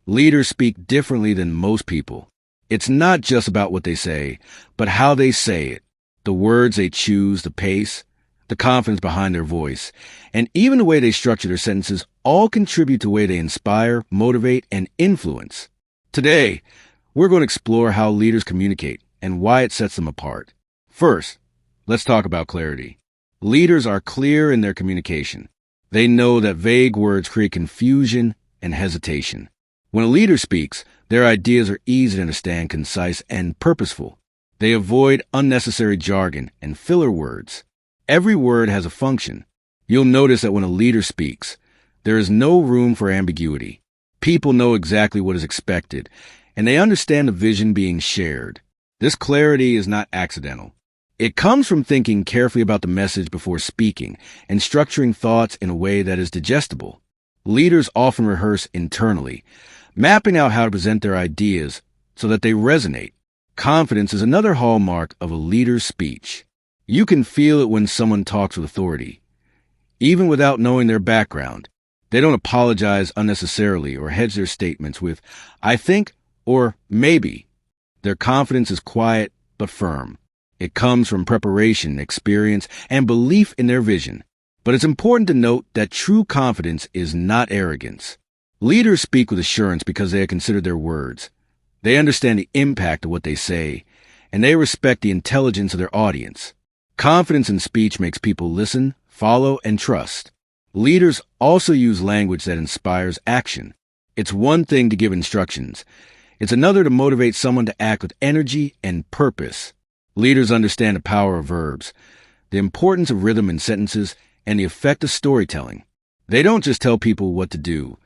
Leaders speak differently than most people. It's not just about what they say, but how they say it. The words they choose, the pace, the confidence behind their voice, and even the way they structure their sentences all contribute to the way they inspire, motivate, and influence. Today, we're going to explore how leaders communicate and why it sets them apart. First, let's talk about clarity. Leaders are clear in their communication. They know that vague words create confusion and hesitation. When a leader speaks, their ideas are easy to understand, concise, and purposeful. They avoid unnecessary jargon and filler words. Every word has a function. You'll notice that when a leader speaks, there is no room for ambiguity. People know exactly what is expected, and they understand the vision being shared. This clarity is not accidental. It comes from thinking carefully about the message before speaking and structuring thoughts in a way that is digestible. Leaders often rehearse internally, mapping out how to present their ideas so that they resonate. Confidence is another hallmark of a leader's speech. You can feel it when someone talks with authority. Even without knowing their background, they don't apologize unnecessarily or hedge their statements with, "I think," or "maybe." Their confidence is quiet but firm. It comes from preparation, experience, and belief in their vision. But it's important to note that true confidence is not arrogance. Leaders speak with assurance because they have considered their words. They understand the impact of what they say, and they respect the intelligence of their audience. Confidence in speech makes people listen, follow, and trust. Leaders also use language that inspires action. It's one thing to give instructions. It's another to motivate someone to act with energy and purpose. Leaders understand the power of verbs, the importance of rhythm in sentences, and the effect of storytelling. They don't just tell people what to do.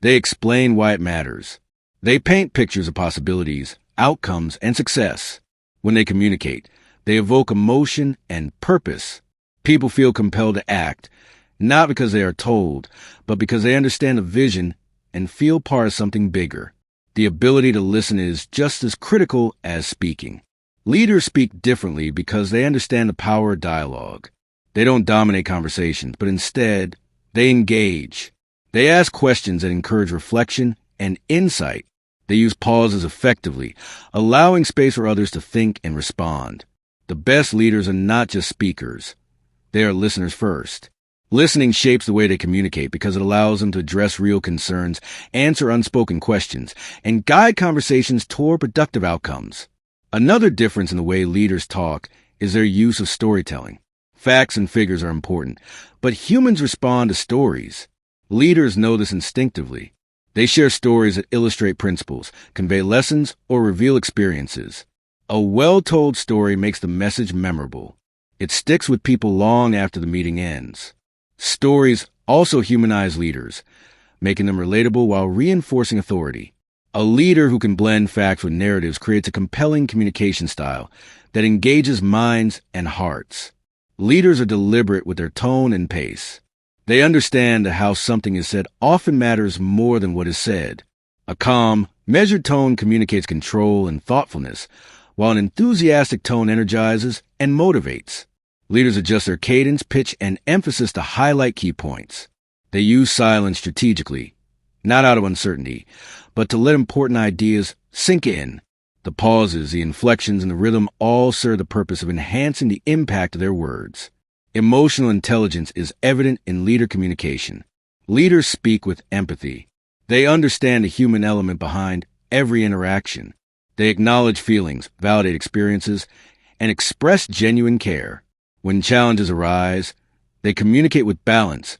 They explain why it matters. They paint pictures of possibilities, outcomes, and success. When they communicate, they evoke emotion and purpose. People feel compelled to act, not because they are told, but because they understand the vision and feel part of something bigger. The ability to listen is just as critical as speaking. Leaders speak differently because they understand the power of dialogue. They don't dominate conversations, but instead, they engage. They ask questions that encourage reflection and insight. They use pauses effectively, allowing space for others to think and respond. The best leaders are not just speakers. They are listeners first. Listening shapes the way they communicate because it allows them to address real concerns, answer unspoken questions, and guide conversations toward productive outcomes. Another difference in the way leaders talk is their use of storytelling. Facts and figures are important, but humans respond to stories. Leaders know this instinctively. They share stories that illustrate principles, convey lessons, or reveal experiences. A well-told story makes the message memorable. It sticks with people long after the meeting ends. Stories also humanize leaders, making them relatable while reinforcing authority. A leader who can blend facts with narratives creates a compelling communication style that engages minds and hearts. Leaders are deliberate with their tone and pace. They understand that how something is said often matters more than what is said. A calm, measured tone communicates control and thoughtfulness, while an enthusiastic tone energizes and motivates. Leaders adjust their cadence, pitch, and emphasis to highlight key points. They use silence strategically, not out of uncertainty, but to let important ideas sink in. The pauses, the inflections, and the rhythm all serve the purpose of enhancing the impact of their words. Emotional intelligence is evident in leader communication. Leaders speak with empathy. They understand the human element behind every interaction. They acknowledge feelings, validate experiences, and express genuine care. When challenges arise, they communicate with balance,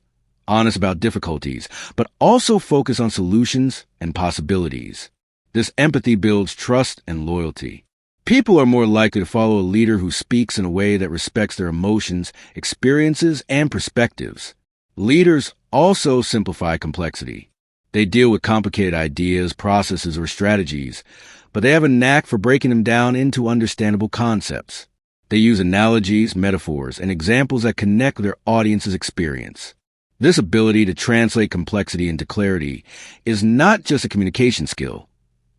honest about difficulties, but also focus on solutions and possibilities. This empathy builds trust and loyalty. People are more likely to follow a leader who speaks in a way that respects their emotions, experiences, and perspectives. Leaders also simplify complexity. They deal with complicated ideas, processes, or strategies, but they have a knack for breaking them down into understandable concepts. They use analogies, metaphors, and examples that connect with their audience's experience. This ability to translate complexity into clarity is not just a communication skill.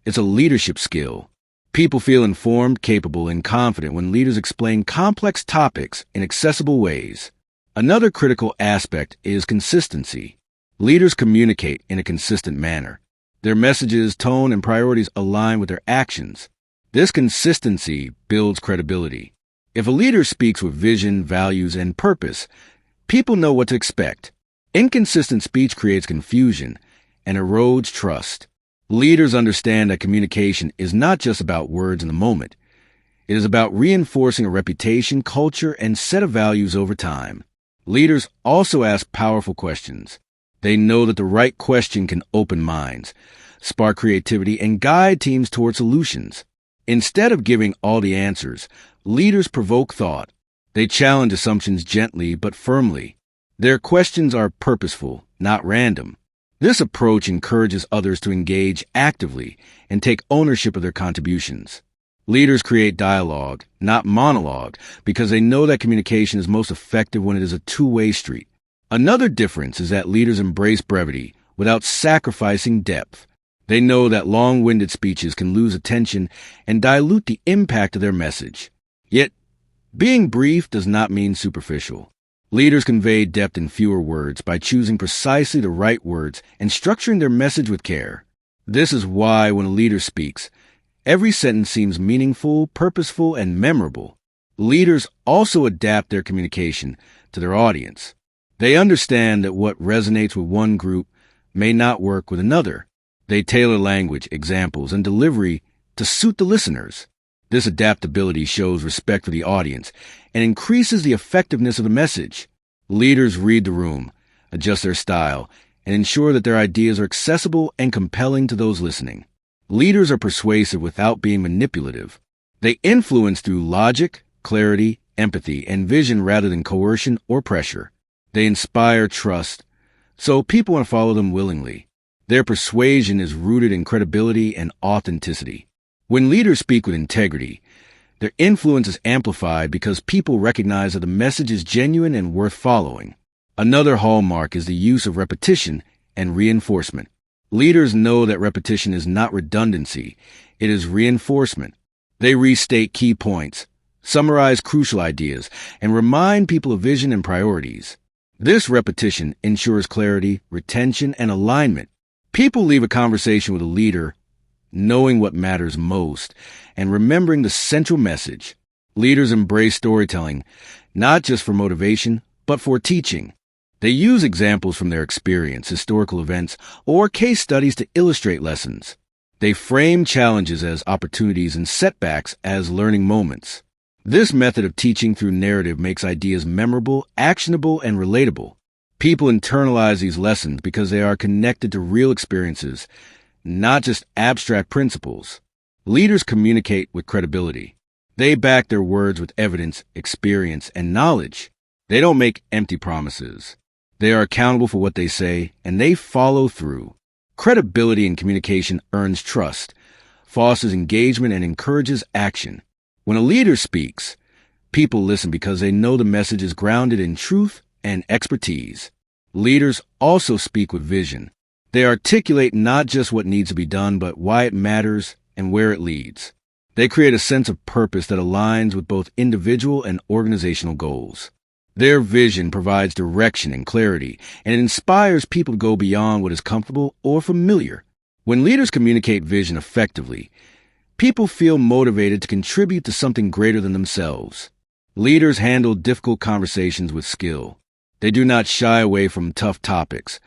It's a leadership skill. People feel informed, capable, and confident when leaders explain complex topics in accessible ways. Another critical aspect is consistency. Leaders communicate in a consistent manner. Their messages, tone, and priorities align with their actions. This consistency builds credibility. If a leader speaks with vision, values, and purpose, people know what to expect. Inconsistent speech creates confusion and erodes trust. Leaders understand that communication is not just about words in the moment. It is about reinforcing a reputation, culture, and set of values over time. Leaders also ask powerful questions. They know that the right question can open minds, spark creativity, and guide teams toward solutions. Instead of giving all the answers, leaders provoke thought. They challenge assumptions gently but firmly. Their questions are purposeful, not random. This approach encourages others to engage actively and take ownership of their contributions. Leaders create dialogue, not monologue, because they know that communication is most effective when it is a two-way street. Another difference is that leaders embrace brevity without sacrificing depth. They know that long-winded speeches can lose attention and dilute the impact of their message. Yet, being brief does not mean superficial. Leaders convey depth in fewer words by choosing precisely the right words and structuring their message with care. This is why when a leader speaks, every sentence seems meaningful, purposeful, and memorable. Leaders also adapt their communication to their audience. They understand that what resonates with one group may not work with another. They tailor language, examples, and delivery to suit the listeners. This adaptability shows respect for the audience and increases the effectiveness of the message. Leaders read the room, adjust their style, and ensure that their ideas are accessible and compelling to those listening. Leaders are persuasive without being manipulative. They influence through logic, clarity, empathy, and vision rather than coercion or pressure. They inspire trust, so people want to follow them willingly. Their persuasion is rooted in credibility and authenticity. When leaders speak with integrity, their influence is amplified because people recognize that the message is genuine and worth following. Another hallmark is the use of repetition and reinforcement. Leaders know that repetition is not redundancy, it is reinforcement. They restate key points, summarize crucial ideas, and remind people of vision and priorities. This repetition ensures clarity, retention, and alignment. People leave a conversation with a leader knowing what matters most and remembering the central message. Leaders embrace storytelling, not just for motivation, but for teaching. They use examples from their experience, historical events, or case studies to illustrate lessons. They frame challenges as opportunities and setbacks as learning moments. This method of teaching through narrative makes ideas memorable, actionable, and relatable. People internalize these lessons because they are connected to real experiences, not just abstract principles. Leaders communicate with credibility. They back their words with evidence, experience, and knowledge. They don't make empty promises. They are accountable for what they say, and they follow through. Credibility in communication earns trust, fosters engagement, and encourages action. When a leader speaks, people listen because they know the message is grounded in truth and expertise. Leaders also speak with vision. They articulate not just what needs to be done, but why it matters and where it leads. They create a sense of purpose that aligns with both individual and organizational goals. Their vision provides direction and clarity, and it inspires people to go beyond what is comfortable or familiar. When leaders communicate vision effectively, people feel motivated to contribute to something greater than themselves. Leaders handle difficult conversations with skill. They do not shy away from tough topics,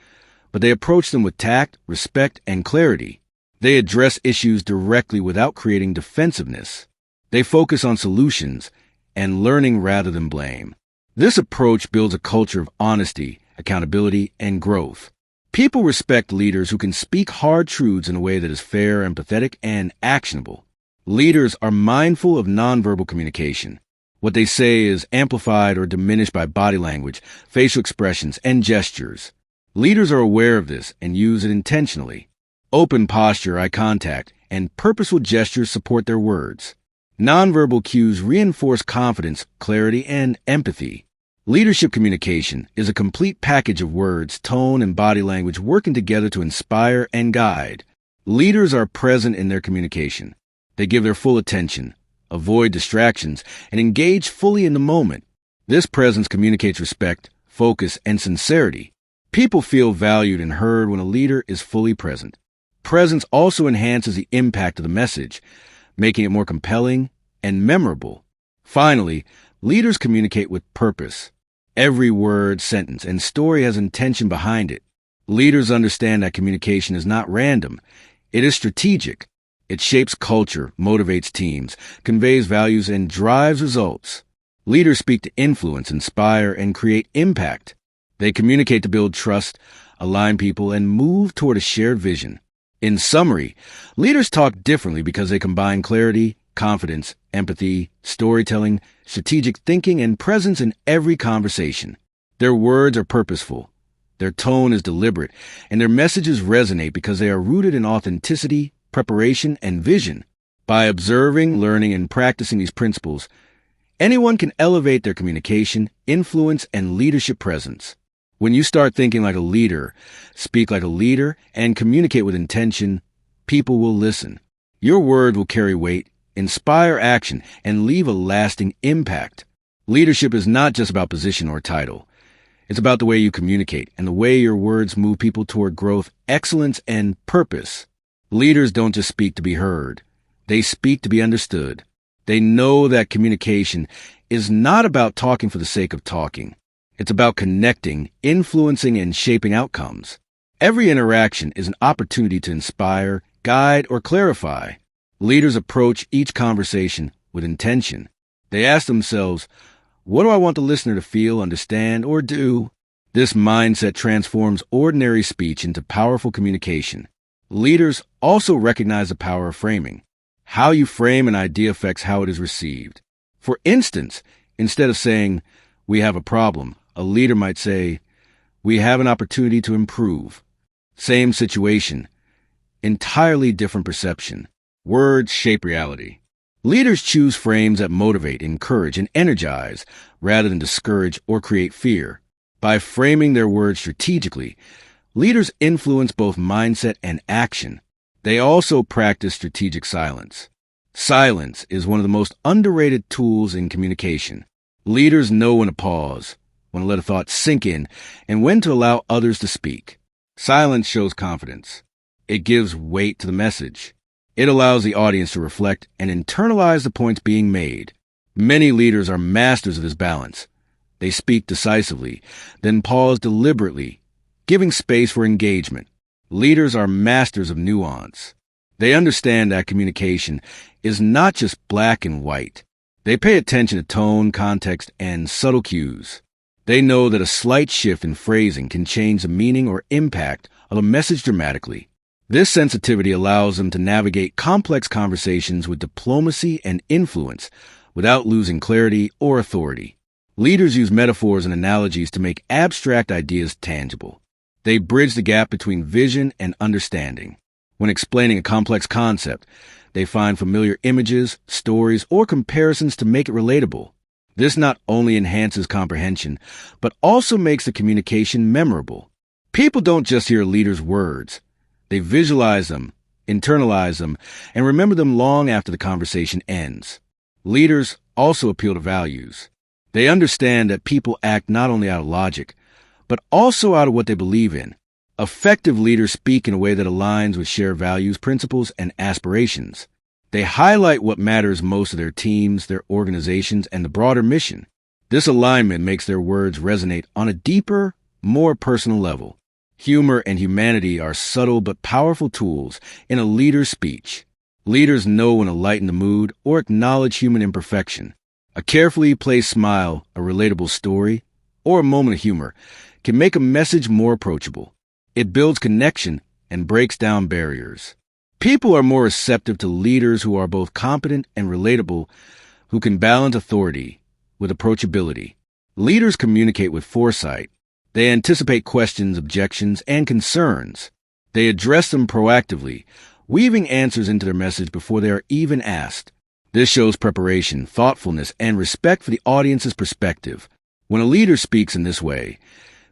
but they approach them with tact, respect, and clarity. They address issues directly without creating defensiveness. They focus on solutions and learning rather than blame. This approach builds a culture of honesty, accountability, and growth. People respect leaders who can speak hard truths in a way that is fair, empathetic, and actionable. Leaders are mindful of nonverbal communication. What they say is amplified or diminished by body language, facial expressions, and gestures. Leaders are aware of this and use it intentionally. Open posture, eye contact, and purposeful gestures support their words. Nonverbal cues reinforce confidence, clarity, and empathy. Leadership communication is a complete package of words, tone, and body language working together to inspire and guide. Leaders are present in their communication. They give their full attention, avoid distractions, and engage fully in the moment. This presence communicates respect, focus, and sincerity. People feel valued and heard when a leader is fully present. Presence also enhances the impact of the message, making it more compelling and memorable. Finally, leaders communicate with purpose. Every word, sentence, and story has intention behind it. Leaders understand that communication is not random. It is strategic. It shapes culture, motivates teams, conveys values, and drives results. Leaders speak to influence, inspire, and create impact. They communicate to build trust, align people, and move toward a shared vision. In summary, leaders talk differently because they combine clarity, confidence, empathy, storytelling, strategic thinking, and presence in every conversation. Their words are purposeful. Their tone is deliberate, and their messages resonate because they are rooted in authenticity, preparation, and vision. By observing, learning, and practicing these principles, anyone can elevate their communication, influence, and leadership presence. When you start thinking like a leader, speak like a leader, and communicate with intention, people will listen. Your word will carry weight, inspire action, and leave a lasting impact. Leadership is not just about position or title. It's about the way you communicate and the way your words move people toward growth, excellence, and purpose. Leaders don't just speak to be heard. They speak to be understood. They know that communication is not about talking for the sake of talking. It's about connecting, influencing, and shaping outcomes. Every interaction is an opportunity to inspire, guide, or clarify. Leaders approach each conversation with intention. They ask themselves, what do I want the listener to feel, understand, or do? This mindset transforms ordinary speech into powerful communication. Leaders also recognize the power of framing. How you frame an idea affects how it is received. For instance, instead of saying, we have a problem, a leader might say, we have an opportunity to improve. Same situation, entirely different perception. Words shape reality. Leaders choose frames that motivate, encourage, and energize rather than discourage or create fear. By framing their words strategically, leaders influence both mindset and action. They also practice strategic silence. Silence is one of the most underrated tools in communication. Leaders know when to pause, when to let a thought sink in, and when to allow others to speak. Silence shows confidence. It gives weight to the message. It allows the audience to reflect and internalize the points being made. Many leaders are masters of this balance. They speak decisively, then pause deliberately, giving space for engagement. Leaders are masters of nuance. They understand that communication is not just black and white. They pay attention to tone, context, and subtle cues. They know that a slight shift in phrasing can change the meaning or impact of a message dramatically. This sensitivity allows them to navigate complex conversations with diplomacy and influence without losing clarity or authority. Leaders use metaphors and analogies to make abstract ideas tangible. They bridge the gap between vision and understanding. When explaining a complex concept, they find familiar images, stories, or comparisons to make it relatable. This not only enhances comprehension, but also makes the communication memorable. People don't just hear leaders' words. They visualize them, internalize them, and remember them long after the conversation ends. Leaders also appeal to values. They understand that people act not only out of logic, but also out of what they believe in. Effective leaders speak in a way that aligns with shared values, principles, and aspirations. They highlight what matters most to their teams, their organizations, and the broader mission. This alignment makes their words resonate on a deeper, more personal level. Humor and humanity are subtle but powerful tools in a leader's speech. Leaders know when to lighten the mood or acknowledge human imperfection. A carefully placed smile, a relatable story, or a moment of humor can make a message more approachable. It builds connection and breaks down barriers. People are more receptive to leaders who are both competent and relatable, who can balance authority with approachability. Leaders communicate with foresight. They anticipate questions, objections, and concerns. They address them proactively, weaving answers into their message before they are even asked. This shows preparation, thoughtfulness, and respect for the audience's perspective. When a leader speaks in this way,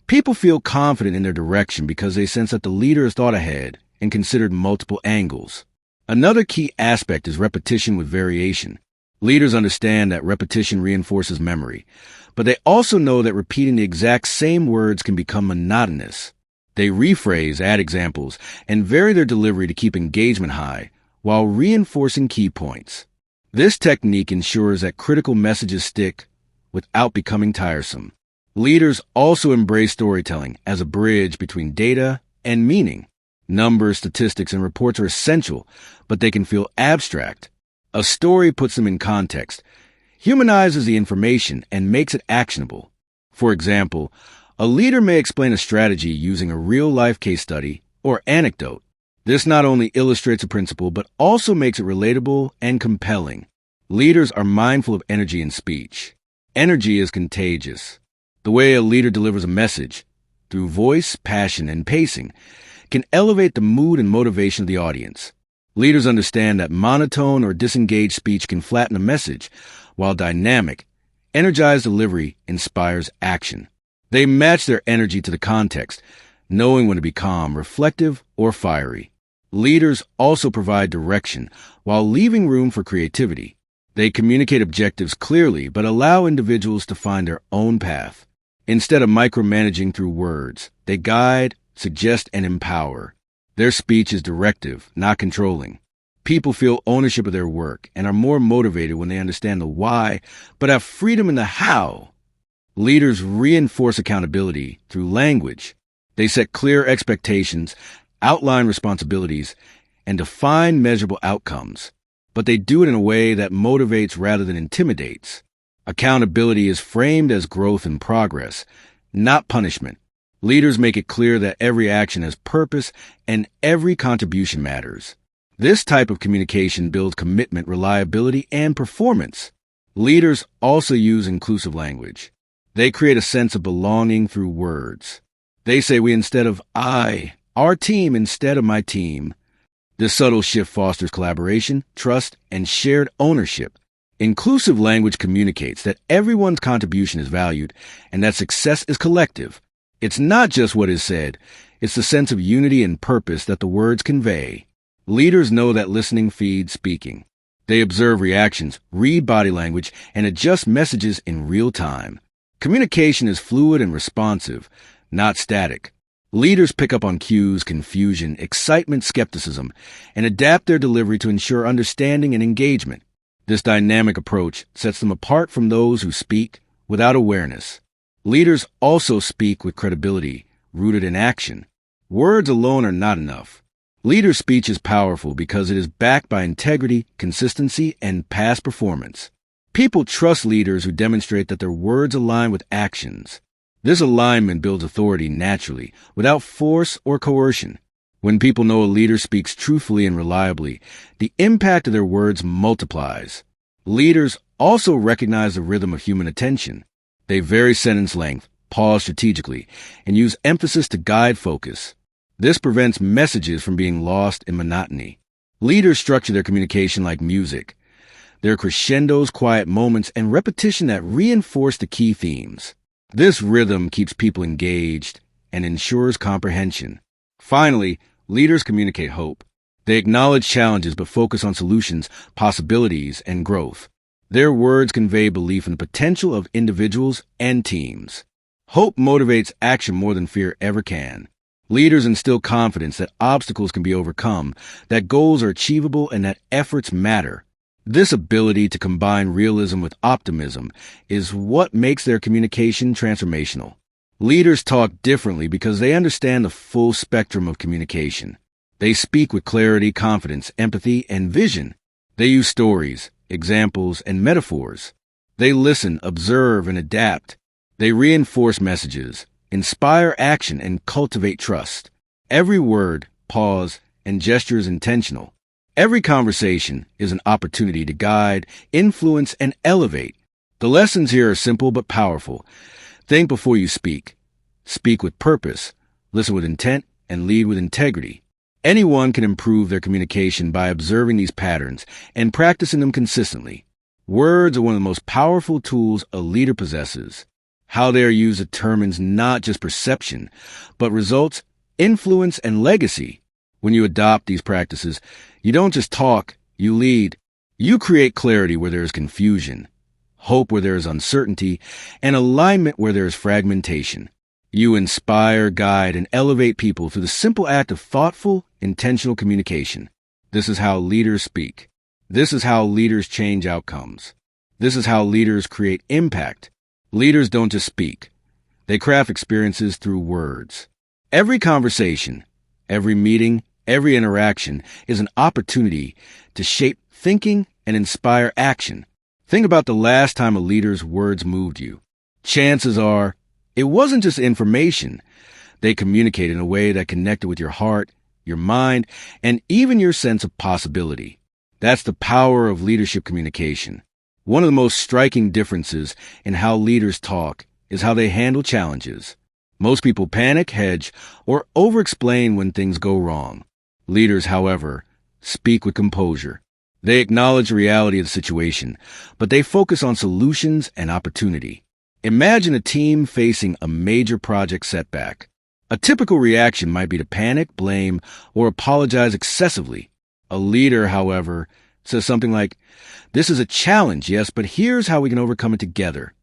people feel confident in their direction because they sense that the leader has thought ahead and considered multiple angles. Another key aspect is repetition with variation. Leaders understand that repetition reinforces memory, but they also know that repeating the exact same words can become monotonous. They rephrase, add examples, and vary their delivery to keep engagement high while reinforcing key points. This technique ensures that critical messages stick without becoming tiresome. Leaders also embrace storytelling as a bridge between data and meaning. Numbers, statistics, and reports are essential, but they can feel abstract. A story puts them in context, humanizes the information, and makes it actionable. For example, a leader may explain a strategy using a real-life case study or anecdote. This not only illustrates a principle, but also makes it relatable and compelling. Leaders are mindful of energy in speech. Energy is contagious. The way a leader delivers a message, through voice, passion, and pacing, can elevate the mood and motivation of the audience. Leaders understand that monotone or disengaged speech can flatten a message, while dynamic, energized delivery inspires action. They match their energy to the context, knowing when to be calm, reflective, or fiery. Leaders also provide direction while leaving room for creativity. They communicate objectives clearly but allow individuals to find their own path. Instead of micromanaging through words, they guide, suggest, and empower. Their speech is directive, not controlling. People feel ownership of their work and are more motivated when they understand the why, but have freedom in the how. Leaders reinforce accountability through language. They set clear expectations, outline responsibilities, and define measurable outcomes. But they do it in a way that motivates rather than intimidates. Accountability is framed as growth and progress, not punishment. Leaders make it clear that every action has purpose and every contribution matters. This type of communication builds commitment, reliability, and performance. Leaders also use inclusive language. They create a sense of belonging through words. They say we instead of I, our team instead of my team. This subtle shift fosters collaboration, trust, and shared ownership. Inclusive language communicates that everyone's contribution is valued and that success is collective. It's not just what is said, it's the sense of unity and purpose that the words convey. Leaders know that listening feeds speaking. They observe reactions, read body language, and adjust messages in real time. Communication is fluid and responsive, not static. Leaders pick up on cues, confusion, excitement, skepticism, and adapt their delivery to ensure understanding and engagement. This dynamic approach sets them apart from those who speak without awareness. Leaders also speak with credibility, rooted in action. Words alone are not enough. Leader speech is powerful because it is backed by integrity, consistency, and past performance. People trust leaders who demonstrate that their words align with actions. This alignment builds authority naturally, without force or coercion. When people know a leader speaks truthfully and reliably, the impact of their words multiplies. Leaders also recognize the rhythm of human attention. They vary sentence length, pause strategically, and use emphasis to guide focus. This prevents messages from being lost in monotony. Leaders structure their communication like music. There are crescendos, quiet moments, and repetition that reinforce the key themes. This rhythm keeps people engaged and ensures comprehension. Finally, leaders communicate hope. They acknowledge challenges but focus on solutions, possibilities, and growth. Their words convey belief in the potential of individuals and teams. Hope motivates action more than fear ever can. Leaders instill confidence that obstacles can be overcome, that goals are achievable, and that efforts matter. This ability to combine realism with optimism is what makes their communication transformational. Leaders talk differently because they understand the full spectrum of communication. They speak with clarity, confidence, empathy, and vision. They use stories, examples, and metaphors. They listen, observe, and adapt. They reinforce messages, inspire action, and cultivate trust. Every word, pause, and gesture is intentional. Every conversation is an opportunity to guide, influence, and elevate. The lessons here are simple but powerful. Think before you speak. Speak with purpose, listen with intent, and lead with integrity. Anyone can improve their communication by observing these patterns and practicing them consistently. Words are one of the most powerful tools a leader possesses. How they are used determines not just perception, but results, influence, and legacy. When you adopt these practices, you don't just talk, you lead. You create clarity where there is confusion, hope where there is uncertainty, and alignment where there is fragmentation. You inspire, guide, and elevate people through the simple act of thoughtful, intentional communication. This is how leaders speak. This is how leaders change outcomes. This is how leaders create impact. Leaders don't just speak. They craft experiences through words. Every conversation, every meeting, every interaction is an opportunity to shape thinking and inspire action. Think about the last time a leader's words moved you. Chances are, it wasn't just information. They communicated in a way that connected with your heart, your mind, and even your sense of possibility. That's the power of leadership communication. One of the most striking differences in how leaders talk is how they handle challenges. Most people panic, hedge, or over-explain when things go wrong. Leaders, however, speak with composure. They acknowledge the reality of the situation, but they focus on solutions and opportunity. Imagine a team facing a major project setback. A typical reaction might be to panic, blame, or apologize excessively. A leader, however, says something like, "This is a challenge, yes, but here's how we can overcome it together."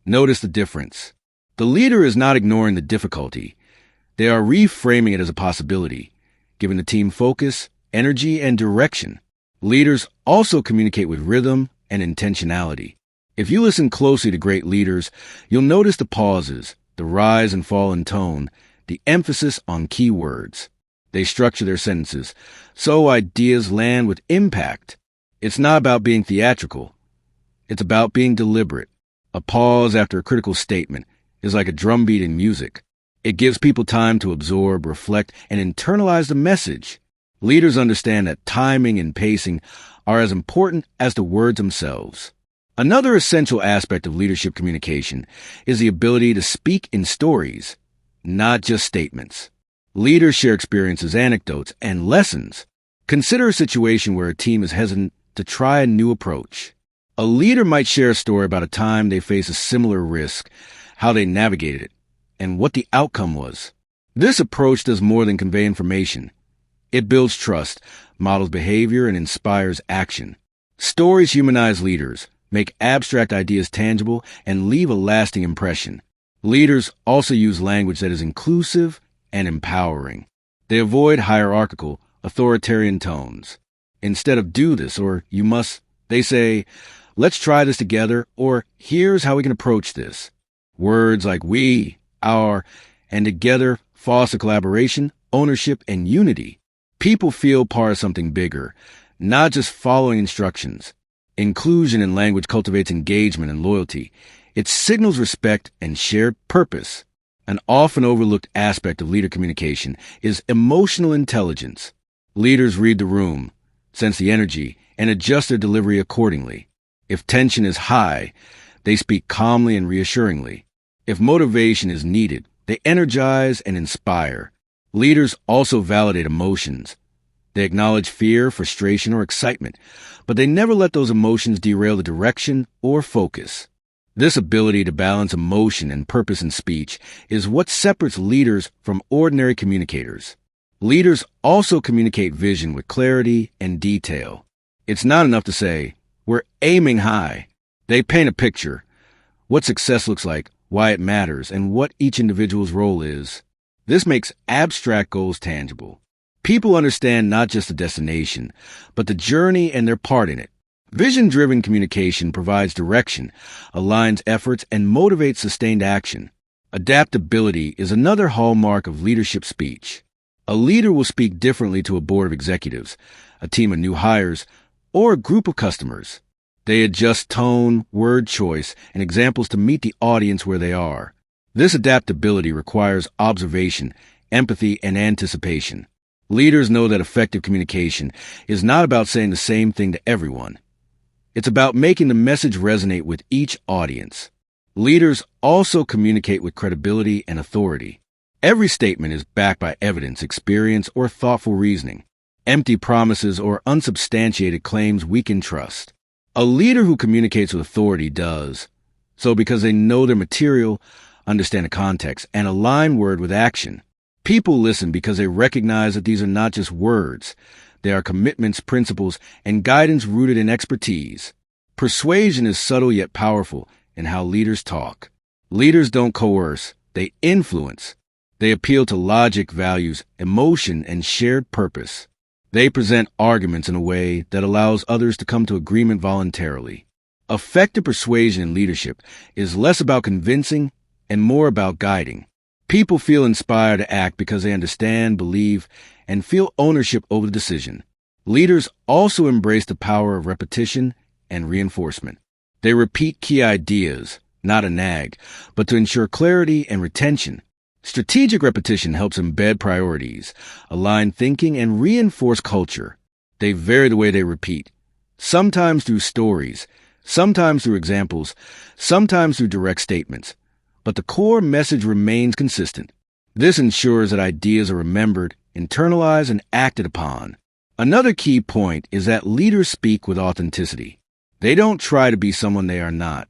Notice the difference. The leader is not ignoring the difficulty. They are reframing it as a possibility, giving the team focus, energy, and direction. Leaders also communicate with rhythm and intentionality. If you listen closely to great leaders, you'll notice the pauses, the rise and fall in tone, the emphasis on key words. They structure their sentences so ideas land with impact. It's not about being theatrical. It's about being deliberate. A pause after a critical statement is like a drumbeat in music. It gives people time to absorb, reflect, and internalize the message. Leaders understand that timing and pacing are as important as the words themselves. Another essential aspect of leadership communication is the ability to speak in stories, not just statements. Leaders share experiences, anecdotes, and lessons. Consider a situation where a team is hesitant to try a new approach. A leader might share a story about a time they faced a similar risk, how they navigated it, and what the outcome was. This approach does more than convey information. It builds trust, models behavior, and inspires action. Stories humanize leaders, make abstract ideas tangible, and leave a lasting impression. Leaders also use language that is inclusive and empowering. They avoid hierarchical, authoritarian tones. Instead of "do this" or "you must," they say, "Let's try this together," or "Here's how we can approach this." Words like "we," "our," and "together" foster collaboration, ownership, and unity. People feel part of something bigger, not just following instructions. Inclusion in language cultivates engagement and loyalty. It signals respect and shared purpose. An often overlooked aspect of leader communication is emotional intelligence. Leaders read the room, sense the energy, and adjust their delivery accordingly. If tension is high, they speak calmly and reassuringly. If motivation is needed, they energize and inspire. Leaders also validate emotions. They acknowledge fear, frustration, or excitement, but they never let those emotions derail the direction or focus. This ability to balance emotion and purpose in speech is what separates leaders from ordinary communicators. Leaders also communicate vision with clarity and detail. It's not enough to say, "We're aiming high." They paint a picture, what success looks like, why it matters, and what each individual's role is. This makes abstract goals tangible. People understand not just the destination, but the journey and their part in it. Vision-driven communication provides direction, aligns efforts, and motivates sustained action. Adaptability is another hallmark of leadership speech. A leader will speak differently to a board of executives, a team of new hires, or a group of customers. They adjust tone, word choice, and examples to meet the audience where they are. This adaptability requires observation, empathy, and anticipation. Leaders know that effective communication is not about saying the same thing to everyone. It's about making the message resonate with each audience. Leaders also communicate with credibility and authority. Every statement is backed by evidence, experience, or thoughtful reasoning. Empty promises or unsubstantiated claims weaken trust. A leader who communicates with authority does so because they know their material, understand the context, and align word with action. People listen because they recognize that these are not just words. They are commitments, principles, and guidance rooted in expertise. Persuasion is subtle yet powerful in how leaders talk. Leaders don't coerce, They influence. They appeal to logic, values, emotion, and shared purpose. They present arguments in a way that allows others to come to agreement voluntarily. Effective persuasion in leadership is less about convincing and more about guiding. People feel inspired to act because they understand, believe, and feel ownership over the decision. Leaders also embrace the power of repetition and reinforcement. They repeat key ideas, not a nag, but to ensure clarity and retention. Strategic repetition helps embed priorities, align thinking, and reinforce culture. They vary the way they repeat, sometimes through stories, sometimes through examples, sometimes through direct statements. But the core message remains consistent. This ensures that ideas are remembered, internalized, and acted upon. Another key point is that leaders speak with authenticity. They don't try to be someone they are not.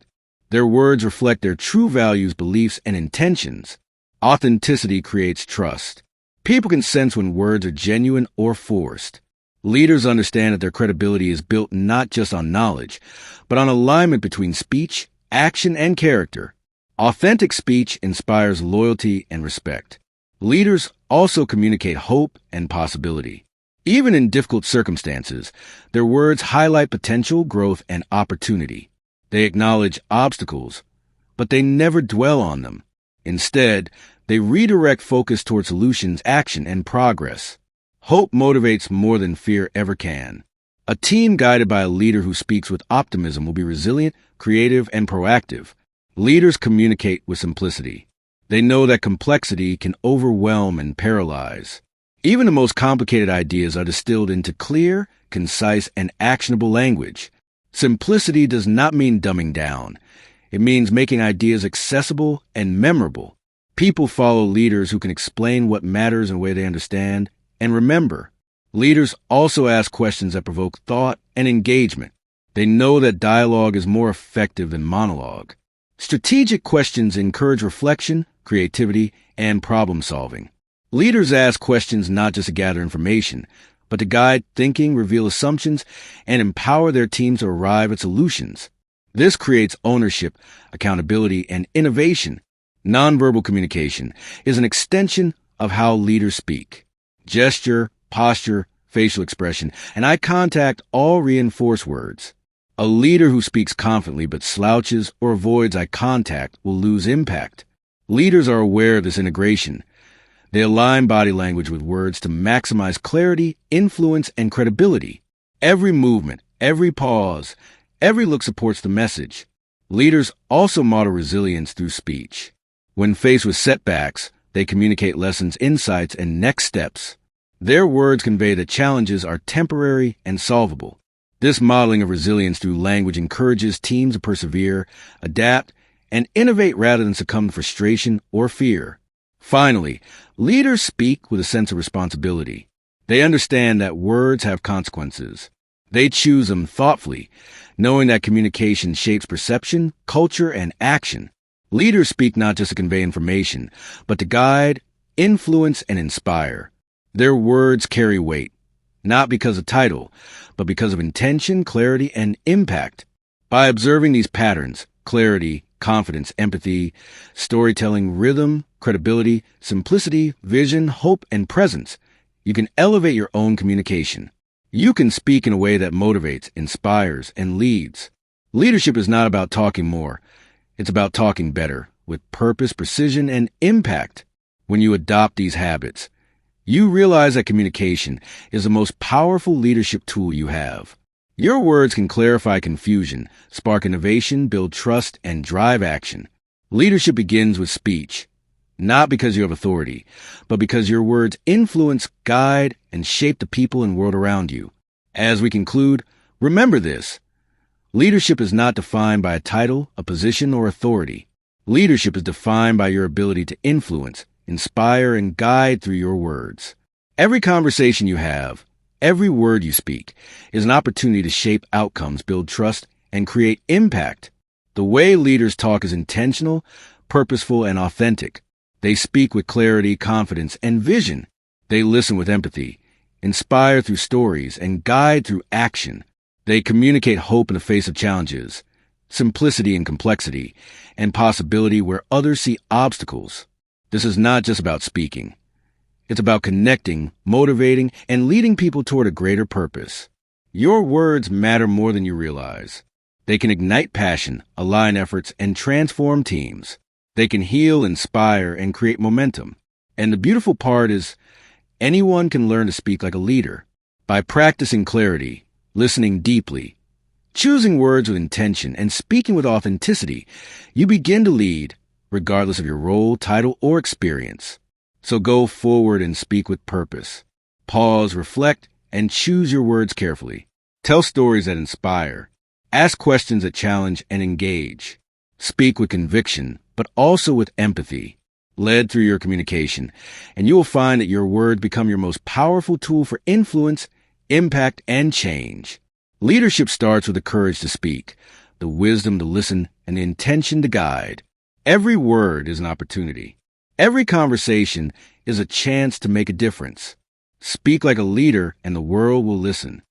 Their words reflect their true values, beliefs, and intentions. Authenticity creates trust. People can sense when words are genuine or forced. Leaders understand that their credibility is built not just on knowledge, but on alignment between speech, action, and character. Authentic speech inspires loyalty and respect. Leaders also communicate hope and possibility. Even in difficult circumstances, their words highlight potential, growth, and opportunity. They acknowledge obstacles, but they never dwell on them. Instead, they redirect focus toward solutions, action, and progress. Hope motivates more than fear ever can. A team guided by a leader who speaks with optimism will be resilient, creative, and proactive. Leaders communicate with simplicity. They know that complexity can overwhelm and paralyze. Even the most complicated ideas are distilled into clear, concise, and actionable language. Simplicity does not mean dumbing down. It means making ideas accessible and memorable. People follow leaders who can explain what matters in a way they understand. And remember, leaders also ask questions that provoke thought and engagement. They know that dialogue is more effective than monologue. Strategic questions encourage reflection, creativity, and problem solving. Leaders ask questions not just to gather information, but to guide thinking, reveal assumptions, and empower their teams to arrive at solutions. This creates ownership, accountability, and innovation. Nonverbal communication is an extension of how leaders speak. Gesture, posture, facial expression, and eye contact all reinforce words. A leader who speaks confidently but slouches or avoids eye contact will lose impact. Leaders are aware of this integration. They align body language with words to maximize clarity, influence, and credibility. Every movement, every pause, every look supports the message. Leaders also model resilience through speech. When faced with setbacks, they communicate lessons, insights, and next steps. Their words convey that challenges are temporary and solvable. This modeling of resilience through language encourages teams to persevere, adapt, and innovate rather than succumb to frustration or fear. Finally, leaders speak with a sense of responsibility. They understand that words have consequences. They choose them thoughtfully, knowing that communication shapes perception, culture, and action. Leaders speak not just to convey information, but to guide, influence, and inspire. Their words carry weight, not because of title, but because of intention, clarity, and impact. By observing these patterns, clarity, confidence, empathy, storytelling, rhythm, credibility, simplicity, vision, hope, and presence, you can elevate your own communication. You can speak in a way that motivates, inspires, and leads. Leadership is not about talking more. It's about talking better, with purpose, precision, and impact. When you adopt these habits, you realize that communication is the most powerful leadership tool you have. Your words can clarify confusion, spark innovation, build trust, and drive action. Leadership begins with speech, not because you have authority, but because your words influence, guide, and shape the people and world around you. As we conclude, remember this. Leadership is not defined by a title, a position, or authority. Leadership is defined by your ability to influence, inspire, and guide through your words. Every conversation you have, every word you speak, is an opportunity to shape outcomes, build trust, and create impact. The way leaders talk is intentional, purposeful, and authentic. They speak with clarity, confidence, and vision. They listen with empathy, inspire through stories, and guide through action. They communicate hope in the face of challenges, simplicity in complexity, and possibility where others see obstacles. This is not just about speaking. It's about connecting, motivating, and leading people toward a greater purpose. Your words matter more than you realize. They can ignite passion, align efforts, and transform teams. They can heal, inspire, and create momentum. And the beautiful part is, anyone can learn to speak like a leader. By practicing clarity, listening deeply, choosing words with intention, and speaking with authenticity, you begin to lead, regardless of your role, title, or experience. So go forward and speak with purpose. Pause, reflect, and choose your words carefully. Tell stories that inspire. Ask questions that challenge and engage. Speak with conviction, but also with empathy, led through your communication, and you will find that your words become your most powerful tool for influence, impact, and change. Leadership starts with the courage to speak, the wisdom to listen, and the intention to guide. Every word is an opportunity. Every conversation is a chance to make a difference. Speak like a leader, and the world will listen.